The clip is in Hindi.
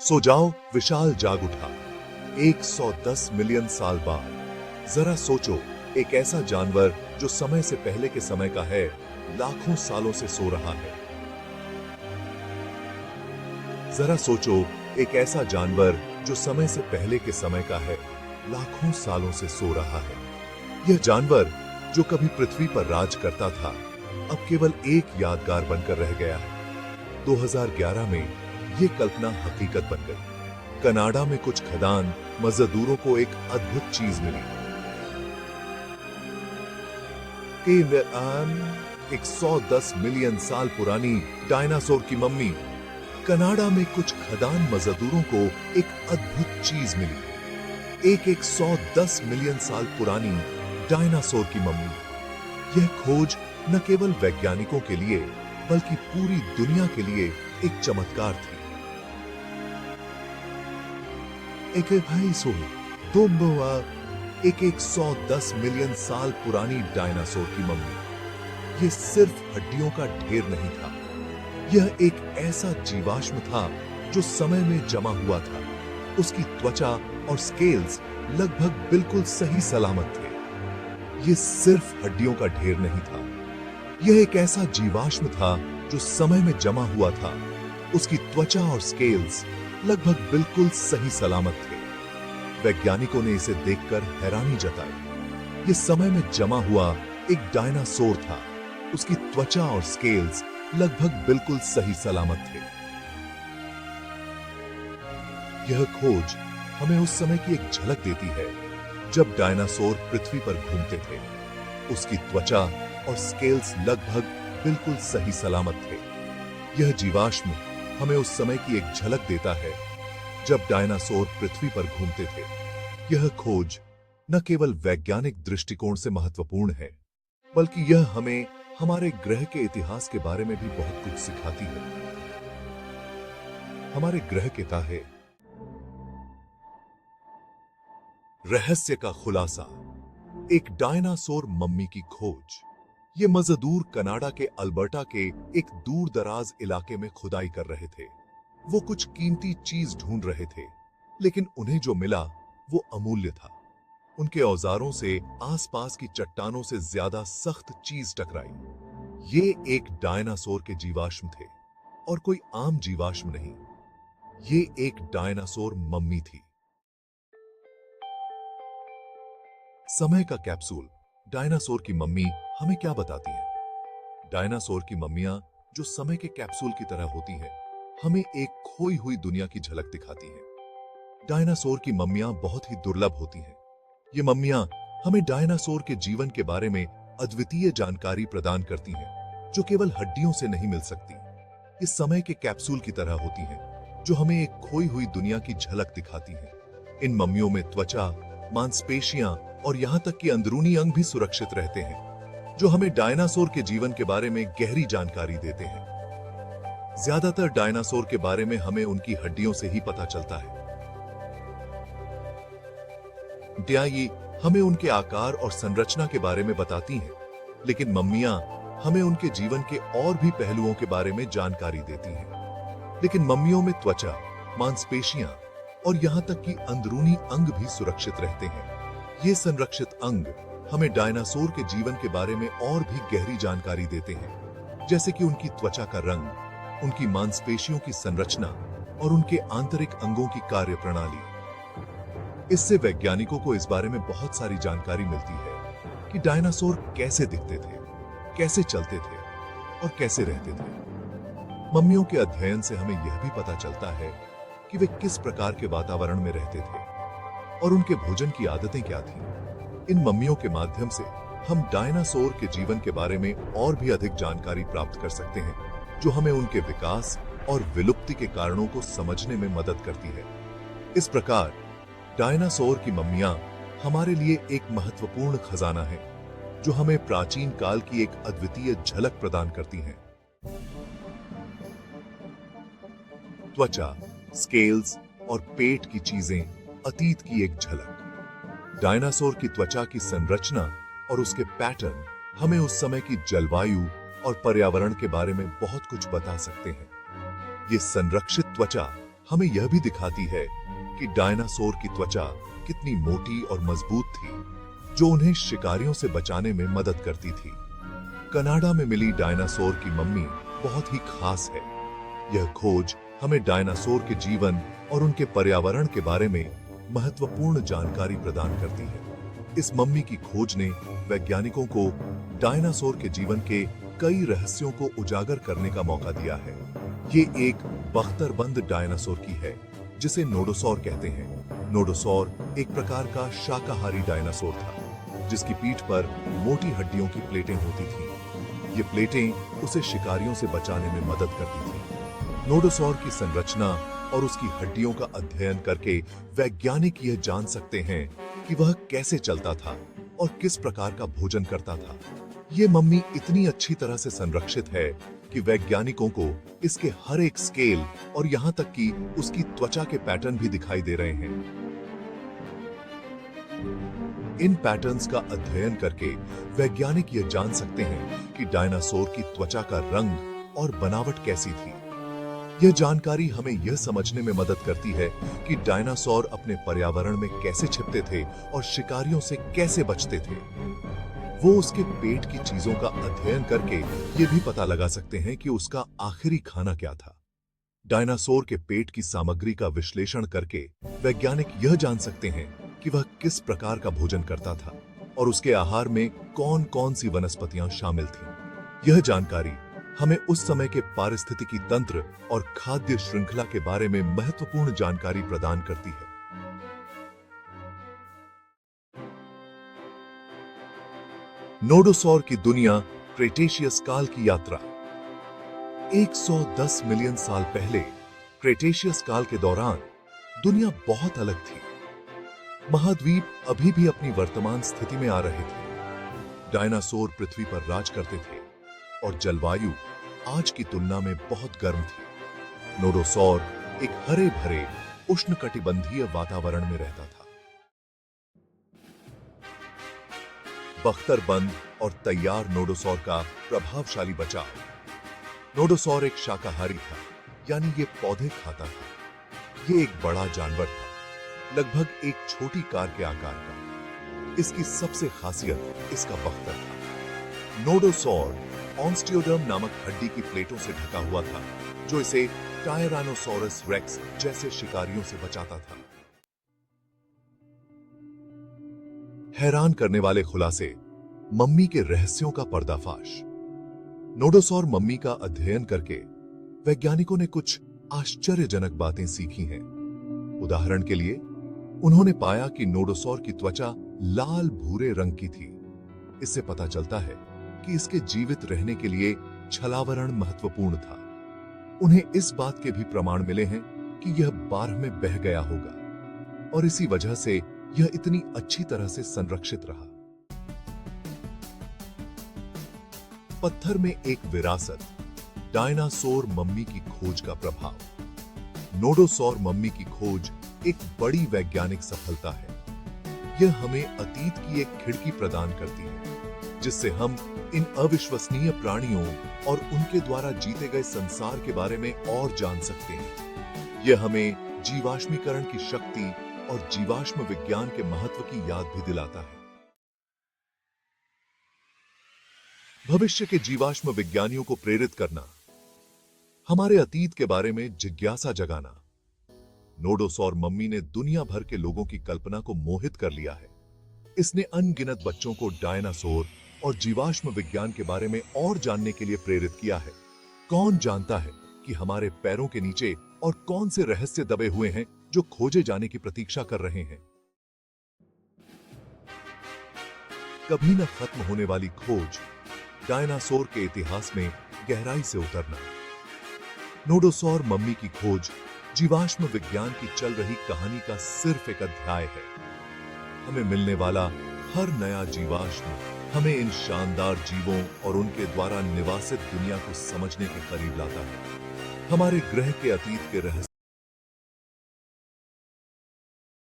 सो जाओ, विशाल जाग उठा। 110 मिलियन साल बाद। जरा सोचो, एक ऐसा जानवर जो समय से पहले के समय का है, लाखों सालों से सो रहा है। जरा सोचो, एक ऐसा जानवर जो समय से पहले के समय का है, लाखों सालों से सो रहा है। यह जानवर जो कभी पृथ्वी पर राज करता था, अब केवल एक यादगार बनकर रह गया है। 2011 में यह कल्पना हकीकत बन गई। कनाडा में कुछ खदान मजदूरों को एक अद्भुत चीज मिली। 110 मिलियन साल पुरानी डायनासोर की मम्मी। कनाडा में कुछ खदान मजदूरों को एक अद्भुत चीज मिली। 110 मिलियन साल पुरानी डायनासोर की मम्मी। यह खोज न केवल वैज्ञानिकों के लिए बल्कि पूरी दुनिया के लिए एक चमत्कार थी। एक भाई सोई दोम्बोआ 110 मिलियन साल पुरानी डायनासोर की मम्मी। यह सिर्फ हड्डियों का ढेर नहीं था, यह एक ऐसा जीवाश्म था जो समय में जमा हुआ था। उसकी त्वचा और स्केल्स लगभग बिल्कुल सही सलामत थे। यह सिर्फ हड्डियों का ढेर नहीं था, यह एक ऐसा जीवाश्म था जो समय में जमा हुआ था। उसकी त्वचा और स्केल्स लगभग बिल्कुल सही सलामत थे। वैज्ञानिकों ने इसे देखकर हैरानी जताई। यह समय में जमा हुआ एक डायनासोर था। उसकी त्वचा और स्केल्स लगभग बिल्कुल सही सलामत थे। यह खोज हमें उस समय की एक झलक देती है जब डायनासोर पृथ्वी पर घूमते थे। उसकी त्वचा और स्केल्स लगभग बिल्कुल सही सलामत थे। यह जीवाश्म हमें उस समय की एक झलक देता है जब डायनासोर पृथ्वी पर घूमते थे। यह खोज न केवल वैज्ञानिक दृष्टिकोण से महत्वपूर्ण है, बल्कि यह हमें हमारे ग्रह के इतिहास के बारे में भी बहुत कुछ सिखाती है। हमारे ग्रह के ताहे। रहस्य का खुलासा। एक डायनासोर मम्मी की खोज। ये मजदूर कनाडा के अल्बर्टा के एक दूर दराज इलाके में खुदाई कर रहे थे। वो कुछ कीमती चीज ढूंढ रहे थे, लेकिन उन्हें जो मिला वो अमूल्य था। उनके औजारों से आसपास की चट्टानों से ज्यादा सख्त चीज टकराई। ये एक डायनासोर के जीवाश्म थे और कोई आम जीवाश्म नहीं। ये एक डायनासोर मम्मी थी। समय का कैप्सूल। डायनासोर की मम्मी हमें क्या बताती है? डायनासोर की मम्मियां जो समय के कैप्सूल की तरह होती हैं, हमें एक खोई हुई दुनिया की झलक दिखाती हैं। डायनासोर की मम्मियां बहुत ही दुर्लभ होती हैं। ये मम्मियां हमें डायनासोर के जीवन के बारे में अद्वितीय जानकारी प्रदान करती हैं, जो केवल हड्डियों से नहीं मिल सकती। ये समय के कैप्सूल की तरह होती हैं, जो हमें एक खोई हुई दुनिया की झलक दिखाती हैं। इन मम्मियों में त्वचा, मांसपेशियां और यहां तक कि अंदरूनी अंग भी सुरक्षित रहते हैं, जो हमें डायनासोर के जीवन के बारे में गहरी जानकारी देते हैं। ज्यादातर डायनासोर के बारे में हमें उनकी हड्डियों से ही पता चलता है। ये हमें उनके आकार और संरचना के बारे में बताती हैं, लेकिन मम्मियां हमें उनके जीवन के और भी पहलुओं के बारे में जानकारी देती हैं। लेकिन मम्मियों में त्वचा, मांसपेशियां और यहां तक कि अंदरूनी अंग भी सुरक्षित रहते हैं। ये संरक्षित अंग हमें डायनासोर के जीवन के बारे में और भी गहरी जानकारी देते हैं, जैसे कि उनकी त्वचा का रंग, उनकी मांसपेशियों की संरचना और उनके आंतरिक अंगों की कार्यप्रणाली। इससे वैज्ञानिकों को इस बारे में बहुत सारी जानकारी मिलती है कि डायनासोर कैसे दिखते थे, कैसे चलते थे और कैसे रहते थे। मम्मियों के अध्ययन से हमें यह भी पता चलता है कि वे किस प्रकार के वातावरण में रहते थे और उनके भोजन की आदतें क्या थीं। इन मम्मियों के माध्यम से हम डायनासोर के जीवन के बारे में और भी अधिक जानकारी प्राप्त कर सकते हैं, जो हमें उनके विकास और विलुप्ति के कारणों को समझने में मदद करती है। इस प्रकार डायनासोर की मम्मियां हमारे लिए एक महत्वपूर्ण खजाना है, जो हमें प्राचीन काल की एक अद्वितीय झलक प्रदान करती हैं। त्वचा, स्केल्स और पेट की चीजें अतीत की एक झलक। डायनासोर की त्वचा की संरचना और उसके पैटर्न हमें उस समय की जलवायु और पर्यावरण के बारे में बहुत कुछ बता सकते हैं। ये संरक्षित त्वचा हमें यह भी दिखाती है कि डायनासोर की त्वचा कितनी मोटी और मजबूत थी, जो उन्हें शिकारियों से बचाने में मदद करती थी। कनाडा में मिली डायनासोर की मम्मी बहुत ही खास है। यह खोज हमें डायनासोर के जीवन और उनके पर्यावरण के बारे में महत्वपूर्ण जानकारी प्रदान करती है। इस मम्मी की खोज ने वैज्ञानिकों को डायनासोर के जीवन के कई रहस्यों को उजागर करने का मौका दिया है। ये एक बख्तरबंद डायनासोर की है, जिसे नोडोसॉर कहते हैं। नोडोसॉर एक प्रकार का शाकाहारी डायनासोर था, जिसकी पीठ पर मोटी हड्डियों की प्लेटें होती थीं। ये प्लेटें उसे शिकारियों से बचाने में मदद करती थीं। नोडोसॉर की संरचना और उसकी हड्डियों का अध्ययन करके वैज्ञानिक यह जान सकते हैं कि वह कैसे चलता था और किस प्रकार का भोजन करता था। ये मम्मी इतनी अच्छी तरह से संरक्षित है कि वैज्ञानिकों को इसके हर एक स्केल और यहां तक कि उसकी त्वचा के पैटर्न भी दिखाई दे रहे हैं। इन पैटर्न्स का अध्ययन करके वैज्ञानिक यह जान सकते हैं कि डायनासोर की त्वचा का रंग और बनावट कैसी थी। यह जानकारी हमें यह समझने में मदद करती है कि डायनासोर अपने पर्यावरण में कैसे छिपते थे और शिकारियों से कैसे बचते थे। वो उसके पेट की चीजों का अध्ययन करके यह भी पता लगा सकते हैं कि उसका आखिरी खाना क्या था। डायनासोर के पेट की सामग्री का विश्लेषण करके वैज्ञानिक यह जान सकते हैं कि वह किस प्रकार का भोजन करता था और उसके आहार में कौन कौन सी वनस्पतियां शामिल थीं। यह जानकारी हमें उस समय के पारिस्थितिकी तंत्र और खाद्य श्रृंखला के बारे में महत्वपूर्ण जानकारी प्रदान करती है। नोडोसॉर की दुनिया क्रेटेशियस काल की यात्रा। 110 मिलियन साल पहले क्रेटेशियस काल के दौरान दुनिया बहुत अलग थी। महाद्वीप अभी भी अपनी वर्तमान स्थिति में आ रहे थे। डायनासोर पृथ्वी पर राज करते थे और जलवायु आज की तुलना में बहुत गर्म थी। नोडोसॉर एक हरे भरे उष्णकटिबंधीय वातावरण में रहता था। बख्तरबंद और तैयार नोडोसॉर का प्रभावशाली बचाव। नोडोसॉर एक शाकाहारी था, यानी ये पौधे खाता था। ये एक बड़ा जानवर था, लगभग एक छोटी कार के आकार का। इसकी सबसे खासियत इसका बख्तर था। नोडोसॉर ऑस्टियोडर्म नामक हड्डी की प्लेटों से ढका हुआ था, जो इसे टायरानोसोरस रेक्स जैसे शिकारियों से बचाता था। हैरान करने वाले खुलासे, मम्मी के रहस्यों का पर्दाफाश। नोडोसॉर मम्मी का अध्ययन करके वैज्ञानिकों ने कुछ आश्चर्यजनक बातें सीखी हैं। उदाहरण के लिए, उन्होंने पाया कि नोडोसॉर की त्वचा लाल भूरे रंग की थी। इससे पता चलता है कि इसके जीवित रहने के लिए छलावरण महत्वपूर्ण था। उन्हें इस बात के भी प्रमाण मिले हैं कि यह बारह में बह गया होगा और इसी वजह से यह इतनी अच्छी तरह से संरक्षित रहा। पत्थर में एक विरासत, डायनासोर मम्मी की खोज का प्रभाव। नोडोसॉर मम्मी की खोज एक बड़ी वैज्ञानिक सफलता है। यह हमें अतीत की एक खिड़की प्रदान करती है, जिससे हम इन अविश्वसनीय प्राणियों और उनके द्वारा जीते गए संसार के बारे में और जान सकते हैं। यह हमें जीवाश्मीकरण की शक्ति और जीवाश्म विज्ञान के महत्व की याद भी दिलाता है। भविष्य के जीवाश्म विज्ञानियों को प्रेरित करना, हमारे अतीत के बारे में जिज्ञासा जगाना। नोडोसॉर मम्मी ने दुनिया भर के लोगों की कल्पना को मोहित कर लिया है। इसने अनगिनत बच्चों को डायनासोर और जीवाश्म विज्ञान के बारे में और जानने के लिए प्रेरित किया है। कौन जानता है कि हमारे पैरों के नीचे और कौन से रहस्य दबे हुए हैं जो खोजे जाने की प्रतीक्षा कर रहे हैं। कभी न खत्म होने वाली खोज, डायनासोर के इतिहास में गहराई से उतरना। नोडोसॉर मम्मी की खोज जीवाश्म विज्ञान की चल रही कहानी का सिर्फ एक अध्याय है। हमें मिलने वाला हर नया जीवाश्म हमें इन शानदार जीवों और उनके द्वारा निवासित दुनिया को समझने के करीब लाता है। हमारे ग्रह के अतीत के रहस्य